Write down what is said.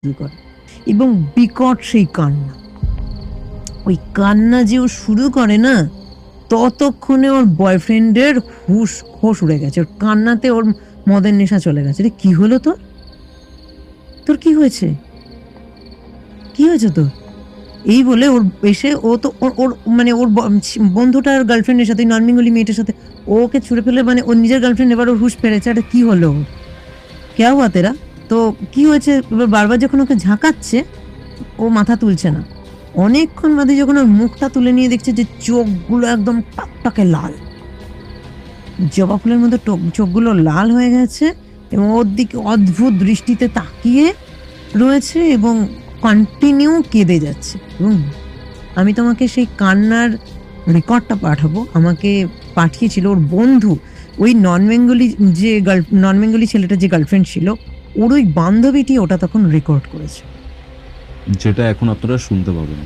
শুরু করে এবং বিকট সেই কান্না। ওই কান্না যে ও শুরু করে না, ততক্ষণে ওর বয়ফ্রেন্ডের হোশ উড়ে গেছে। ওর কান্নাতে ওর মদের নেশা চলে গেছে। রে কি হলো তোর? তোর কি হয়েছে? কি হয়েছে তোর? এই বলে ওর এসে ও তো ওর ওর মানে ওর বন্ধুটার গার্লফ্রেন্ডের সাথে, নন বেঙ্গলি মেয়েটার সাথে ওকে ছুঁড়ে ফেলে, মানে ওর নিজের গার্লফ্রেন্ড এবার ওর হুঁশ ফেরেছে। এটা কি হলো? ক্যা হুয়া তেরা? তো কি হয়েছে? এবার বারবার যখন ওকে ঝাঁকাচ্ছে, ও মাথা তুলছে না। অনেকক্ষণ বাদে যখন ওর মুখটা তুলে নিয়ে দেখছে যে চোখগুলো একদম টকটকে লাল, জবা ফুলের মতো চোখগুলো লাল হয়ে গেছে এবং ওর দিকে অদ্ভুত দৃষ্টিতে তাকিয়ে রয়েছে এবং কন্টিনিউ কেঁদে যাচ্ছে। এবং আমি তোমাকে সেই কান্নার রেকর্ডটা পাঠাবো। আমাকে পাঠিয়েছিল ওর বন্ধু, ওই নন বেঙ্গলি ছেলেটা যে গার্লফ্রেন্ড ছিল, ওর ওই বান্ধবীটি ওটা তখন রেকর্ড করেছে। যেটা এখন আপনারা শুনতে পাবেন।